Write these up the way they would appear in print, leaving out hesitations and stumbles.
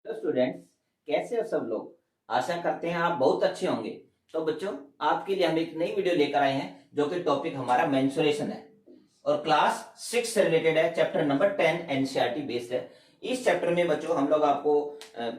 Hello students, कैसे हो सब लोग। आशा करते हैं आप बहुत अच्छे होंगे। तो बच्चों, आपके लिए हम एक नई वीडियो लेकर आए हैं जो कि टॉपिक हमारा मेंसुरेशन है और क्लास 6 से रिलेटेड है। चैप्टर नंबर 10 एनसीईआरटी बेस्ड है। इस चैप्टर में बच्चों हम लोग आपको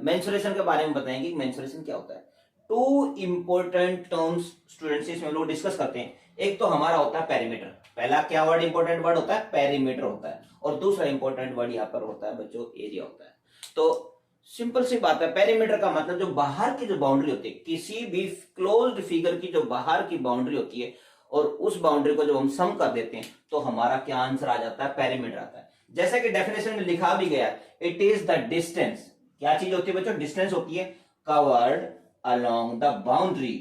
मेंसुरेशन के बारे में बताएंगे कि मेंसुरेशन क्या होता है। टू इंपॉर्टेंट टर्म्स स्टूडेंट्स इसमें हम लोग डिस्कस करते हैं। एक तो हमारा होता है पेरीमीटर। पहला क्या वर्ड इंपॉर्टेंट वर्ड होता है, पेरीमीटर होता है। और दूसरा इंपॉर्टेंट वर्ड यहाँ पर होता है बच्चों, एरिया होता है। तो सिंपल सी बात है, पेरीमीटर का मतलब जो बाहर की जो बाउंड्री होती है, किसी भी क्लोज्ड फिगर की जो बाहर की बाउंड्री होती है, और उस बाउंड्री को जब हम सम कर देते हैं तो हमारा क्या आंसर आ जाता है, पेरीमीटर आता है। जैसा कि डेफिनेशन में लिखा भी गया है, इट इज द डिस्टेंस। क्या चीज होती है बच्चों, डिस्टेंस होती है covered along the boundary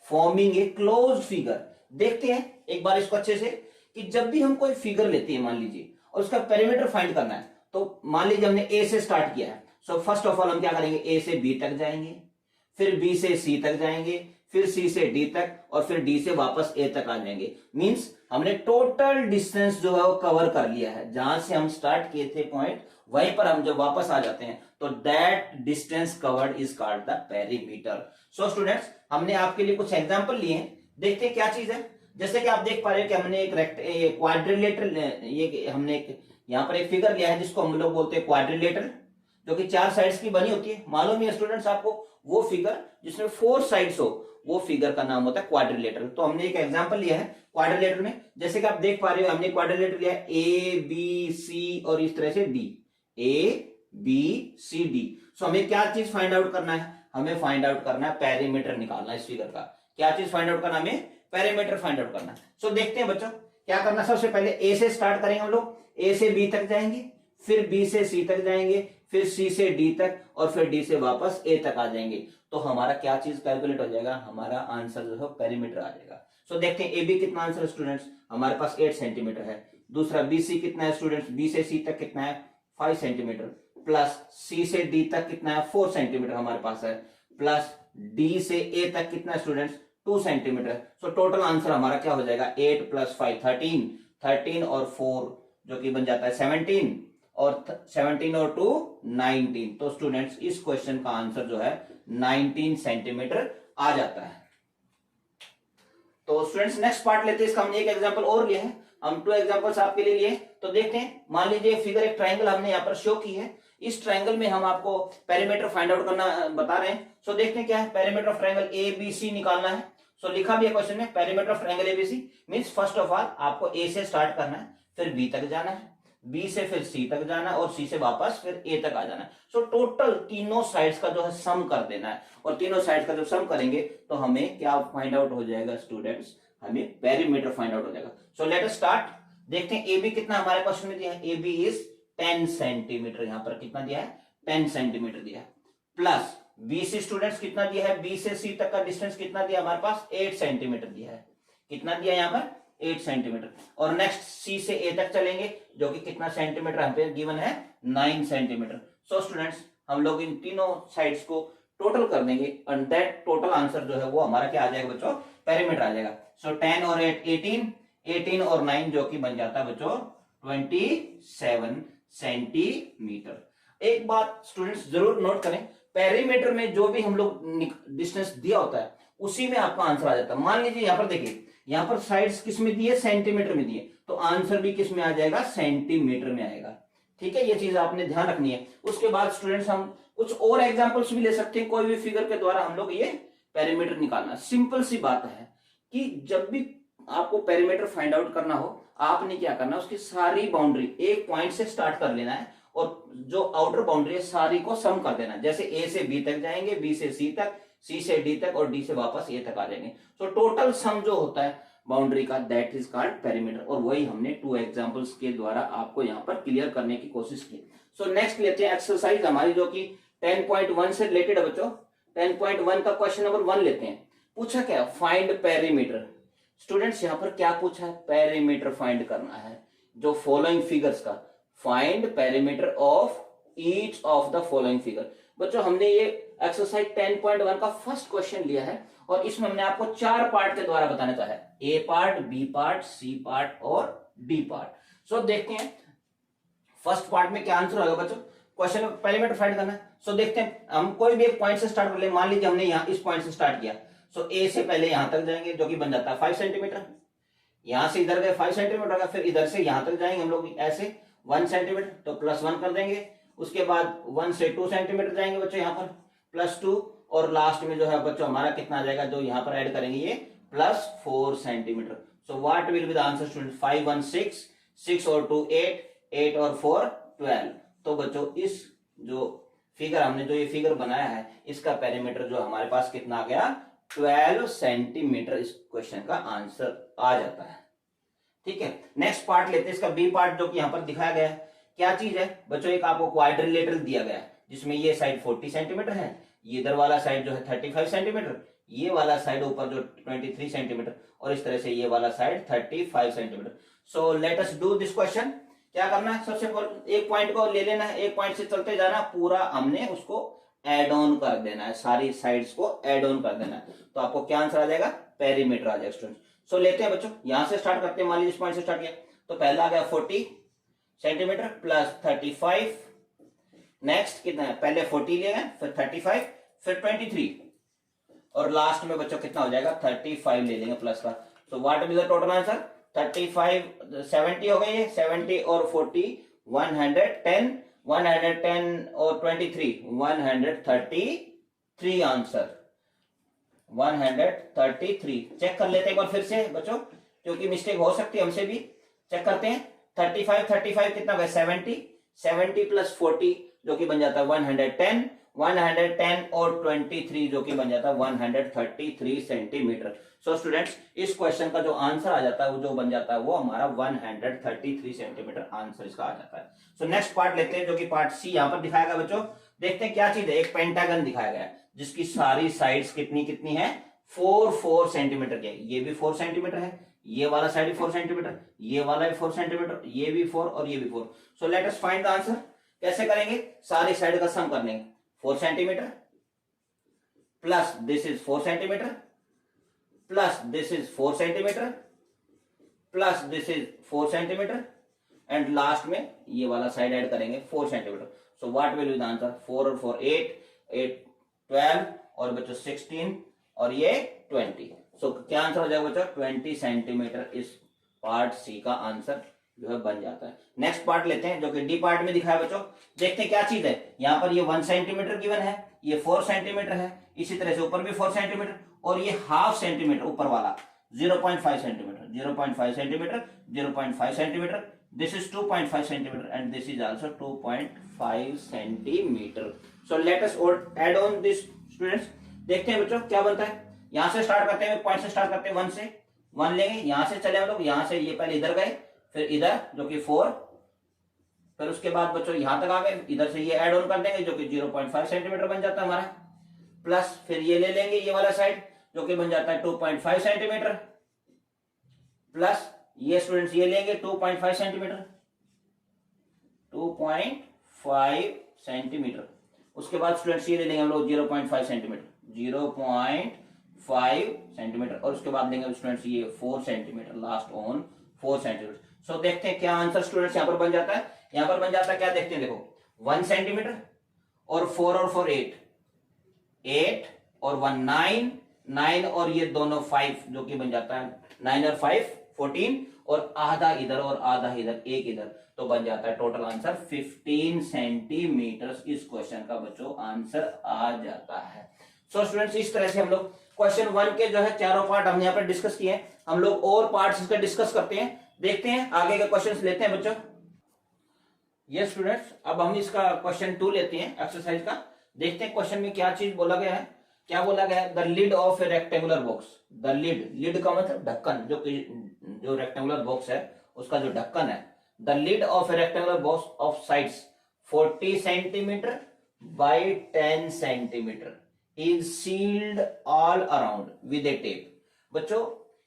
forming a closed figure. देखते हैं एक बार इसको अच्छे से, कि जब भी हम कोई फिगर लेते हैं मान लीजिए और उसका पेरीमीटर फाइंड करना है, तो मान लीजिए हमने ए से स्टार्ट किया है। सो फर्स्ट ऑफ ऑल हम क्या करेंगे, ए से बी तक जाएंगे, फिर बी से सी तक जाएंगे, फिर सी से डी तक, और फिर डी से वापस ए तक आ जाएंगे। मींस हमने टोटल डिस्टेंस जो है वो कवर कर लिया है। जहां से हम स्टार्ट किए थे पॉइंट, वहीं पर हम जब वापस आ जाते हैं तो that distance covered is called the perimeter. So students, हमने आपके लिए कुछ एग्जांपल लिए हैं, देखते हैं क्या चीज है। जैसे कि आप देख पा रहे हो कि हमने एक क्वाड्रिलेटरल, ये हमने एक यहाँ पर एक फिगर लिया है जिसको हम लोग बोलते हैं क्वाड्रिलेटरल, जो कि 4 साइड्स की बनी होती है। मालूम है स्टूडेंट्स आपको, वो फिगर जिसमें 4 साइड्स हो वो फिगर का नाम होता है क्वाड्रिलेटरल। तो हमने एक एग्जांपल लिया है क्वाड्रिलेटरल में। जैसे कि आप देख पा रहे हो, हमने क्वाड्रिलेटरल लिया है ए बी सी और इस तरह से D, A B C D. So हमें क्या चीज फाइंड आउट करना है, हमें फाइंड आउट करना है पेरीमीटर निकालना है इस फिगर का। क्या चीज फाइंड आउट करना है, हमें पेरीमीटर फाइंड आउट करना है। सो देखते हैं बच्चों क्या करना है। सबसे पहले ए से स्टार्ट करेंगे हम लोग, ए से बी तक जाएंगे, फिर बी से सी तक जाएंगे, फिर सी से डी तक, और फिर डी से वापस ए तक आ जाएंगे। तो हमारा क्या चीज कैलकुलेट हो जाएगा, हमारा आंसर जो है पेरीमीटर आ जाएगा। सो देखते हैं ए बी कितना आंसर है स्टूडेंट्स, हमारे पास 8 सेंटीमीटर है। दूसरा बी सी कितना है स्टूडेंट्स, बी से सी तक कितना है 5 सेंटीमीटर, प्लस सी से डी तक कितना है 4 सेंटीमीटर हमारे पास है, प्लस डी से ए तक कितना है students 2 centimetre. So total answer हमारा क्या हो जाएगा, 8 प्लस 5 13, 13 और 4 जो कि बन जाता है 17, और 17 और 2 19। तो स्टूडेंट्स इस क्वेश्चन का आंसर जो है 19 सेंटीमीटर आ जाता है। तो स्टूडेंट्स नेक्स्ट पार्ट लेते हैं। इसका हमने एक एग्जांपल और लिया है, हम 2 एग्जांपल्स आपके लिए लिए। तो देखते हैं, मान लीजिए फिगर एक ट्रायंगल हमने यहाँ पर शो की है। इस ट्रायंगल में हम आपको पेरीमीटर फाइंड आउट करना बता रहे हैं। सो देखते हैं क्या है, perimeter of triangle A B C निकालना है। सो लिखा भी है क्वेश्चन में, perimeter of triangle ABC means first of all आपको ए से स्टार्ट करना है, फिर बी तक जाना है, बी से फिर सी तक जाना है, और सी से वापस फिर ए तक आ जाना है। सो टोटल तीनों साइड्स का जो है सम कर देना है, और तीनों साइड्स का जब सम करेंगे तो हमें क्या फाइंड आउट हो जाएगा स्टूडेंट्स, हमें पेरीमीटर फाइंड आउट हो जाएगा। सो लेट अस स्टार्ट। देखते हैं ए बी कितना हमारे क्वेश्चन में दिया है, ए बी इज 10 सेंटीमीटर। यहां पर कितना दिया है, 10 सेंटीमीटर दिया है। प्लस बी सी स्टूडेंट्स कितना दिया है, बी से सी तक का डिस्टेंस कितना दिया हमारे पास 8 सेंटीमीटर दिया है। कितना दिया यहाँ पर 8 सेंटीमीटर। और नेक्स्ट सी से ए तक चलेंगे, जो कि कितना सेंटीमीटर यहाँ पे गिवन है 9 सेंटीमीटर। सो स्टूडेंट्स हम लोग इन तीनों साइड्स को टोटल कर देंगे, एंड दैट टोटल आंसर जो है वो हमारा क्या आ जाएगा बच्चों, पेरीमीटर आ जाएगा। सो 10 और 8 18, 18 और 9 जो कि बन जाता है बच्चों 27 सेंटीमीटर। एक बात स्टूडेंट्स जरूर नोट करें, पेरीमीटर में जो भी हम लोग डिस्टेंस दिया होता है उसी में आपका आंसर आ जाता है। मान लीजिए यहाँ पर देखिए, यहाँ पर साइड्स किस में दिए, सेंटीमीटर में दिए, तो आंसर भी किस में आ जाएगा, सेंटीमीटर में आएगा। ठीक है, ये चीज आपने ध्यान रखनी है। उसके बाद स्टूडेंट्स हम कुछ और एग्जांपल्स भी ले सकते हैं, कोई भी फिगर के द्वारा हम लोग ये पेरीमीटर निकालना। सिंपल सी बात है कि जब भी आपको पेरीमीटर फाइंड आउट करना हो, आपने क्या करना है, उसकी सारी बाउंड्री एक पॉइंट से स्टार्ट कर लेना है, और जो आउटर बाउंड्री है सारी को सम कर देना। जैसे ए से बी तक जाएंगे, बी से सी तक, सी से डी तक, और डी से वापस ए तक आ जाएंगे। सो टोटल सम जो होता है बाउंड्री का, दैट इज कॉल्ड पेरीमीटर। और वही हमने 2 एग्जांपल्स के द्वारा आपको यहाँ पर क्लियर करने की कोशिश की। सो नेक्स्ट लेते हैं एक्सरसाइज हमारी, जो कि 10.1 से रिलेटेड है बच्चों। 10.1 का क्वेश्चन नंबर 1 लेते हैं। पूछा क्या, फाइंड पेरीमीटर। स्टूडेंट्स यहाँ पर क्या पूछा है, पेरीमीटर फाइंड करना है जो फॉलोइंग फिगर्स का। Find perimeter of each of the following figure. बच्चों हमने ये एक्सरसाइज 10.1 का फर्स्ट क्वेश्चन लिया है, और इसमें हमने आपको 4 पार्ट के द्वारा बताना चाहा है, A part, B part, C part और डी पार्ट। सो देखते हैं फर्स्ट पार्ट में क्या आंसर होगा बच्चों। क्वेश्चन में पेरीमीटर फाइंड करना है। सो देखते हैं, हम कोई भी एक पॉइंट से स्टार्ट कर ले। मान लीजिए हमने यहाँ इस पॉइंट से स्टार्ट किया, सो ए से पहले यहां तक जाएंगे जो कि बन जाता है 5 सेंटीमीटर। यहां से इधर गए 5 सेंटीमीटर होगा, फिर इधर से यहां तक जाएंगे हम लोग ऐसे 1 सेंटीमीटर, तो +1 कर देंगे। उसके बाद 1 से 2 सेंटीमीटर जाएंगे बच्चों, यहाँ पर +2, और लास्ट में जो है बच्चों हमारा कितना आ जाएगा, जो यहाँ पर ऐड करेंगे ये +4 centimetre. So what will be the answer student? 5 1 6, 6 और 2 8, 8 और 4 12। तो बच्चों इस जो फिगर हमने जो ये फिगर बनाया है, इसका पेरीमीटर जो हमारे पास कितना आ गया, 12 सेंटीमीटर। इस क्वेश्चन का आंसर आ जाता है। ठीक है, नेक्स्ट पार्ट लेते हैं, इसका बी पार्ट जो कि यहाँ पर दिखाया गया है। क्या चीज है बच्चों? एक आपको क्वाड्रिलेटरल दिया गया है जिसमें ये साइड 40 सेंटीमीटर है, ये इधर वाला साइड जो है 35 सेंटीमीटर, ये वाला साइड ऊपर जो 23 सेंटीमीटर, और इस तरह से ये वाला side 35 centimetre. So let us do this question. क्या करना है? सबसे पहले एक पॉइंट को ले लेना है, एक पॉइंट से चलते जाना, पूरा हमने उसको एड ऑन कर देना है, सारी साइड्स को एड ऑन कर देना है। तो आपको क्या आंसर आ जाएगा? पेरीमीटर आ जाएगा स्टूडेंट। सो लेते हैं बच्चों, यहां से स्टार्ट करते हैं। मान लीजिए इस पॉइंट से स्टार्ट किया, तो पहला आ गया 40 सेंटीमीटर प्लस 35। नेक्स्ट कितना है? पहले 40 ले गए, फिर 35, फिर 23, और लास्ट में बच्चों कितना हो जाएगा? 35 ले लेंगे प्लस का। So what will be the total answer? 35 70 हो गई है, 70 और 40 110, 110 और 23 133 आंसर 133। चेक कर लेते हैं एक बार फिर से बच्चों, क्योंकि मिस्टेक हो सकती है हमसे भी। चेक करते हैं, 35 कितना हो गया? 70 प्लस 40 जो कि बन जाता है 110, 110 और 23 जो कि बन जाता है 133 सेंटीमीटर। सो स्टूडेंट्स, इस क्वेश्चन का जो आंसर आ जाता है वो जो बन जाता है वो हमारा 133 सेंटीमीटर आंसर इसका आ जाता है। सो नेक्स्ट पार्ट लेते हैं जो कि पार्ट सी यहाँ पर दिखाया गया बच्चों। देखते हैं क्या चीज है। एक पेंटागन दिखाया गया है जिसकी सारी साइड्स कितनी कितनी है? 4 सेंटीमीटर के। ये भी 4 सेंटीमीटर है, ये वाला साइड भी 4 सेंटीमीटर, ये वाला भी 4 सेंटीमीटर, ये भी 4 और ये भी 4। सो let us find the answer. कैसे करेंगे? सारी साइड का सम कर लेंगे। 4 centimetre plus this is 4 centimetre plus this is 4 centimetre plus this is 4 centimetre, and last में ये वाला साइड ऐड करेंगे 4 centimetre. So what will be the answer? 4 और 4 8, 8 12 और बच्चों 16 और ये 20। सो क्या आंसर हो जाएगा बच्चों? 20 सेंटीमीटर इस पार्ट सी का आंसर जो है बन जाता है। नेक्स्ट पार्ट लेते हैं जो कि डी पार्ट में दिखाया बच्चों। देखते हैं क्या चीज है। यहाँ पर ये 1 सेंटीमीटर गिवन है, ये 4 सेंटीमीटर है, इसी तरह से ऊपर भी 4 सेंटीमीटर, और ये हाफ सेंटीमीटर ऊपर वाला 0.5 centimetre, 0.5 centimetre, 0.5 centimetre, this is 2.5 centimetre and this is also 2.5 centimetre. So let us add on this students. देखते हैं बच्चों क्या बनता है। यहां से स्टार्ट करते हैं, पॉइंट से स्टार्ट करते हैं, 1 से 1 लेंगे, यहां से चले हम लोग, यहां से ये पहले इधर गए, फिर इधर जो कि 4, फिर उसके बाद बच्चों यहां तक आ गए, इधर से ये ऐड ऑन कर देंगे जो कि 0.5 सेंटीमीटर बन जाता है हमारा, प्लस फिर ये ले लेंगे ये वाला साइड जो कि बन जाता है 2.5 सेंटीमीटर, प्लस ये स्टूडेंट्स ये लेंगे 2.5 सेंटीमीटर, 2.5 सेंटीमीटर। उसके बाद स्टूडेंट्स ये ले लेंगे हम लोग 0.5 सेंटीमीटर, 0.5 सेंटीमीटर, और उसके बाद लेंगे स्टूडेंट्स ये 4 सेंटीमीटर, लास्ट ऑन 4 सेंटीमीटर। सो देखते हैं क्या आंसर स्टूडेंट्स यहाँ पर बन जाता है। यहाँ पर बन जाता है क्या, देखते हैं, देखो 1 सेंटीमीटर और 4 और 4 8, 8 और 1 9, 9 और ये दोनों 5 जो कि बन जाता है 9 और 5 14, और आधा इधर और आधा इधर, एक इधर, तो बन जाता है टोटल आंसर 15 सेंटीमीटर। इस क्वेश्चन का बच्चों आंसर आ जाता है। सो स्टूडेंट्स, इस तरह से हम लोग क्वेश्चन 1 के जो है चारों पार्ट हमने यहाँ पर डिस्कस किए हैं। हम लोग और पार्ट्स इसका डिस्कस करते हैं, देखते हैं आगे के क्वेश्चंस लेते हैं बच्चों। यस स्टूडेंट्स, अब हम इसका क्वेश्चन 2 लेते हैं एक्सरसाइज का। देखते हैं क्वेश्चन में क्या चीज बोला गया है। क्या बोला गया है? The lid of a rectangular box. The lid, lid का मतलब ढक्कन, जो रेक्टेंगुलर बॉक्स है उसका जो ढक्कन है। The lid of a rectangular box of sides 40 centimetre by 10 centimetre is sealed all around with a tape. बच्चों,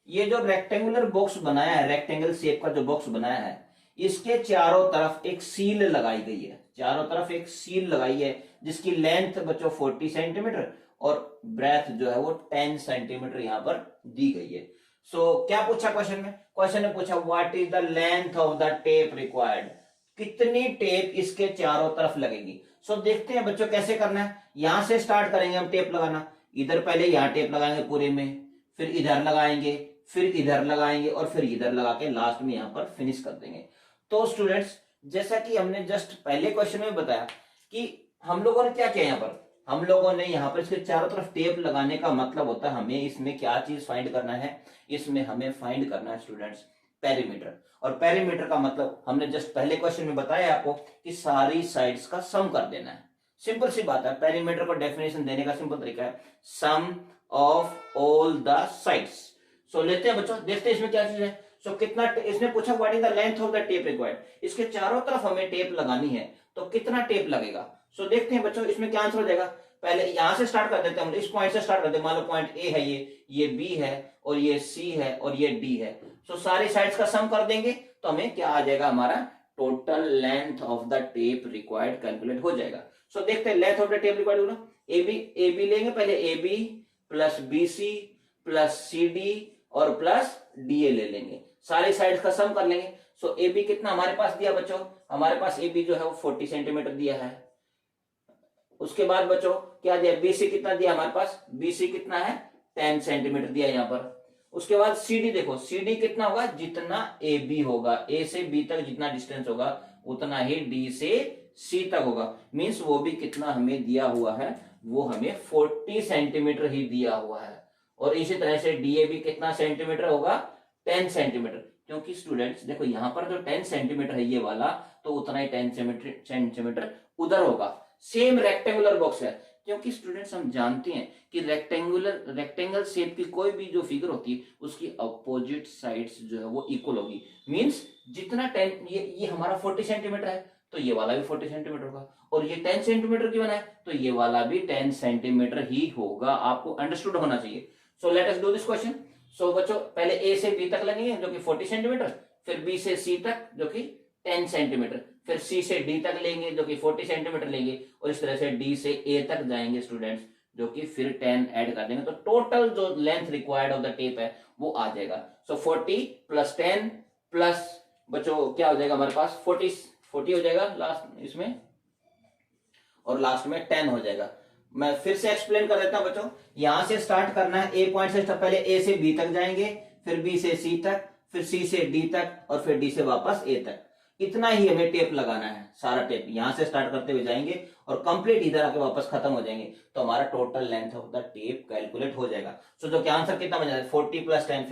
ये जो रेक्टेंगुलर बॉक्स बनाया है, रेक्टेंगल शेप का जो बॉक्स बनाया है, इसके चारों तरफ एक सील लगाई गई है। चारों तरफ एक सील लगाई है जिसकी लेंथ बच्चों 40 सेंटीमीटर और ब्रेथ जो है वो 10 सेंटीमीटर यहां पर दी गई है। सो क्या पूछा क्वेश्चन में? क्वेश्चन ने पूछा what is the length of the tape required. कितनी टेप इसके चारों तरफ लगेगी। सो देखते हैं बच्चों कैसे करना है। यहां से स्टार्ट करेंगे हम टेप लगाना। इधर पहले यहाँ टेप लगाएंगे पूरे में, फिर इधर लगाएंगे, फिर इधर लगाएंगे और फिर इधर लगा के लास्ट में यहाँ पर फिनिश कर देंगे। तो स्टूडेंट्स जैसा कि हमने जस्ट पहले क्वेश्चन में बताया कि हम लोगों ने क्या किया, यहाँ पर हम लोगों ने यहाँ पर इसके चारों तरफ टेप लगाने का मतलब होता है हमें इसमें क्या चीज फाइंड करना है, इसमें हमें फाइंड करना है स्टूडेंट्स पेरीमीटर। और पेरीमीटर का मतलब हमने जस्ट पहले क्वेश्चन में बताया आपको कि सारी साइड्स का सम कर देना है। सिंपल सी बात है, पेरीमीटर को डेफिनेशन देने का सिंपल तरीका है सम ऑफ ऑल द साइड्स। सो लेते हैं बच्चों, देखते हैं इसमें क्या चीज है। सो कितना, इसने पूछा what is the length of the tape required, इसके चारों तरफ हमें टेप लगानी है तो कितना टेप लगेगा। सो देखते हैं बच्चों इसमें क्या आंसर हो जाएगा। पहले यहां से स्टार्ट कर देते हैं, हम इस पॉइंट से स्टार्ट करते हैं। मान लो पॉइंट ए है, ये बी है और ये सी है और ये डी है। सो सारी साइड्स का सम कर देंगे तो हमें क्या आ जाएगा, हमारा total length of the tape required calculate हो जाएगा। सो देखते हैं length of the tape required होगा, ए बी लेंगे पहले, A B plus B C plus C D और प्लस डी ए ले लेंगे, सारी साइड्स का सम कर लेंगे। सो ए बी कितना हमारे पास दिया बच्चों, हमारे पास ए बी जो है वो 40 सेंटीमीटर दिया है। उसके बाद बच्चों क्या दिया, बी सी कितना दिया हमारे पास, बी सी कितना है 10 सेंटीमीटर दिया यहाँ पर। उसके बाद सी डी देखो, सी डी कितना होगा, जितना ए बी होगा, ए से बी तक जितना डिस्टेंस होगा उतना ही डी से सी तक होगा। मींस वो भी कितना हमें दिया हुआ है, वो हमें 40 सेंटीमीटर ही दिया हुआ है। और इसी तरह से डीए भी कितना सेंटीमीटर होगा, 10 सेंटीमीटर। क्योंकि स्टूडेंट्स देखो यहाँ पर जो 10 सेंटीमीटर है ये वाला, तो उतना ही 10 सेंटीमीटर उधर होगा। सेम रेक्टेंगुलर बॉक्स है, क्योंकि स्टूडेंट्स हम जानते हैं कि रेक्टेंगल शेप की कोई भी जो फिगर होती है उसकी अपोजिट साइड्स जो है वो इक्वल होगी। मींस जितना 10, ये हमारा 40 सेंटीमीटर है तो ये वाला भी 40 सेंटीमीटर होगा, और ये 10 सेंटीमीटर की बना है तो ये वाला भी 10 सेंटीमीटर ही होगा। आपको अंडरस्टूड होना चाहिए। So let us do this question. So बच्चों पहले ए से बी तक लगेंगे जो कि 40 सेंटीमीटर, फिर बी से सी तक जो कि 10 सेंटीमीटर, फिर सी से डी तक लेंगे जो कि 40 सेंटीमीटर लेंगे, और इस तरह से डी से ए तक जाएंगे स्टूडेंट्स जो कि फिर 10 ऐड कर देंगे, तो टोटल जो length required of the tape है वो आ जाएगा। सो 40 प्लस 10 प्लस बच्चों क्या हो जाएगा हमारे पास 40 हो जाएगा लास्ट इसमें, और लास्ट में 10 हो जाएगा। मैं फिर से एक्सप्लेन कर देता हूं बच्चों, यहां से स्टार्ट करना है, ए पॉइंट से पहले ए से बी तक जाएंगे, फिर बी से सी तक, फिर सी से डी तक और फिर डी से वापस ए तक। इतना ही हमें टेप लगाना है, सारा टेप यहां से स्टार्ट करते हुए जाएंगे और कंप्लीट इधर आके वापस खत्म हो जाएंगे, तो हमारा total length of the tape calculate हो जाएगा। सो जो क्या आंसर कितना बन जाएगा, 40 प्लस 10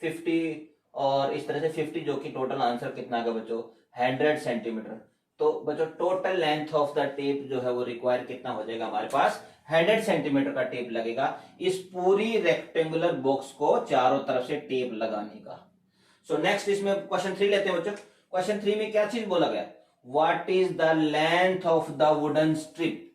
50 और इस तरह से 50, जो कि टोटल आंसर कितना आएगा बच्चों 100 सेंटीमीटर। तो बच्चों total length of the tape जो है वो रिक्वायर कितना हो जाएगा, हमारे पास 100 सेंटीमीटर का टेप लगेगा इस पूरी रेक्टेंगुलर बॉक्स को चारों तरफ से टेप लगाने का। सो नेक्स्ट इसमें क्वेश्चन 3 लेते हैं बच्चों। क्वेश्चन 3 में क्या चीज बोला गया, what is the length of the wooden strip.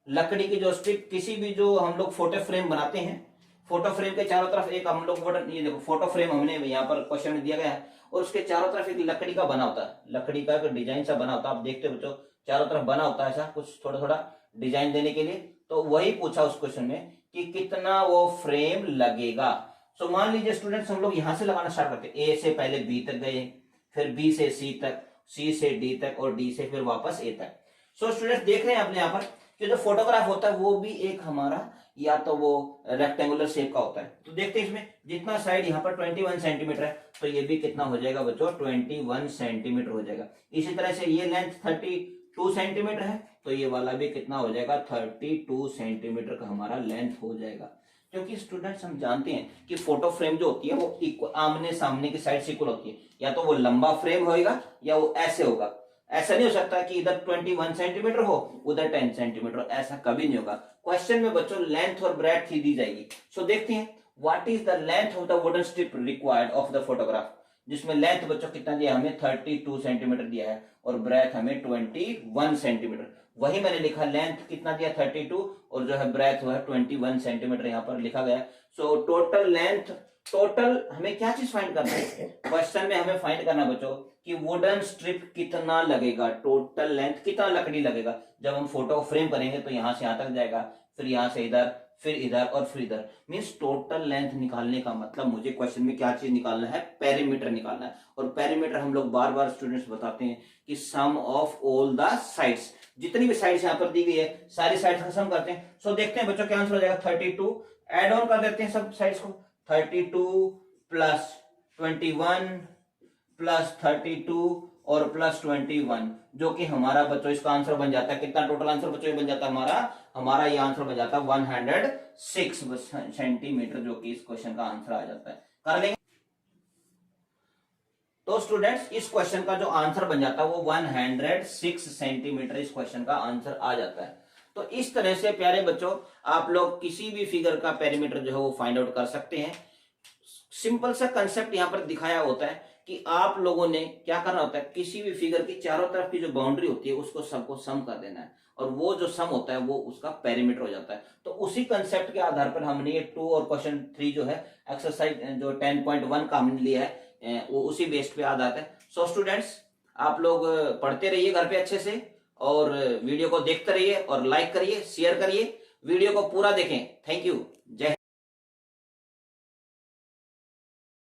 लकड़ी की जो स्ट्रिप, किसी भी जो हम लोग फोटो फ्रेम बनाते हैं, फोटो फ्रेम के चारों तरफ एक हम लोग वुडन, ये देखो फोटो फ्रेम हमने यहाँ पर क्वेश्चन में दिया गया है, और उसके चारों तरफ एक लकड़ी का बना होता है, लकड़ी का एक डिजाइन सा बना होता है। आप देखते हो बच्चों चारों तरफ बना होता है ऐसा कुछ थोड़ा थोड़ा डिजाइन देने के लिए। तो वही पूछा उस क्वेश्चन में कि कितना वो फ्रेम लगेगा। सो मान लीजिए स्टूडेंट्स हम लोग यहां से लगाना स्टार्ट करते हैं, ए से पहले बी तक गए, फिर बी से सी तक, सी से डी तक और डी से फिर वापस ए तक। सो स्टूडेंट्स देख रहे हैं अपने यहाँ पर कि जो फोटोग्राफ होता है वो भी एक हमारा या तो वो रेक्टेंगुलर शेप का होता है। तो देखते हैं इसमें जितना साइड यहाँ पर 21 सेंटीमीटर है तो ये भी कितना हो जाएगा बच्चों 21 सेंटीमीटर हो जाएगा। इसी तरह से ये लेंथ 32 सेंटीमीटर है तो ये वाला भी कितना हो जाएगा 32 सेंटीमीटर का हमारा लेंथ हो जाएगा। क्योंकि स्टूडेंट्स हम जानते हैं कि फोटो फ्रेम जो होती है वो आमने सामने की साइड से इक्वल होती है, या तो वो लंबा फ्रेम होगा या वो ऐसे होगा। ऐसा नहीं हो सकता कि इधर 21 सेंटीमीटर हो उधर 10 सेंटीमीटर, ऐसा कभी नहीं होगा। क्वेश्चन में बच्चों लेंथ और ब्रेड्थ ही दी जाएगी। सो देखते हैं what is the length of the wooden strip required of the photograph, जिसमें लेंथ बच्चों कितना दिया हमें 32 सेंटीमीटर दिया है और ब्रेथ हमें 21 सेंटीमीटर। वही मैंने लिखा लेंथ कितना दिया 32 और जो है ब्रेथ वो है 21 सेंटीमीटर यहाँ पर लिखा गया। सो टोटल लेंथ, टोटल हमें क्या चीज फाइंड करना है क्वेश्चन में, हमें फाइंड करना बच्चों कि वुडन स्ट्रिप कितना लगेगा, टोटल लेंथ कितना लकड़ी लगेगा। जब हम फोटो फ्रेम करेंगे तो यहाँ से यहाँ तक जाएगा, फिर यहाँ से इधर, फिर इधर और फिर इधर, मीन्स टोटल लेंथ निकालने का मतलब मुझे क्वेश्चन में क्या चीज निकालना है, पेरीमीटर निकालना है। और पेरीमीटर हम लोग बार बार स्टूडेंट्स बताते हैं कि सम ऑफ ऑल द साइड्स, जितनी भी साइड्स यहाँ पर दी गई है सारी साइड्स का सम करते हैं। सो देखते हैं बच्चों क्या आंसर हो जाएगा, 32 एड ऑन कर देते हैं सब साइड्स को, 32 प्लस 21 प्लस 32 और प्लस 21, जो कि हमारा बच्चों इसका आंसर बन जाता है कितना, टोटल आंसर बच्चों बन जाता है हमारा ये आंसर बन जाता है 106 सेंटीमीटर, जो कि इस क्वेश्चन का आंसर आ जाता है। कर लेंगे तो स्टूडेंट्स इस क्वेश्चन का जो आंसर बन जाता है वो 106 सेंटीमीटर इस क्वेश्चन का आंसर आ जाता है। तो इस तरह से प्यारे बच्चों आप लोग किसी भी फिगर का पेरीमीटर जो है वो फाइंड आउट कर सकते हैं। सिंपल सा कंसेप्ट यहाँ पर दिखाया होता है कि आप लोगों ने क्या करना होता है, किसी भी फिगर की चारों तरफ की जो बाउंड्री होती है उसको सबको सम कर देना है, और वो जो सम होता है वो उसका पेरीमीटर हो जाता है। तो उसी कंसेप्ट के आधार पर हमने ये 2 और क्वेश्चन 3 जो है एक्सरसाइज जो 10.1 का हमने लिया है वो उसी बेस्ड पे आधारित है। सो स्टूडेंट्स आप लोग पढ़ते रहिए घर पे अच्छे से, और वीडियो को देखते रहिए और लाइक करिए, शेयर करिए, वीडियो को पूरा देखें। थैंक यू, जय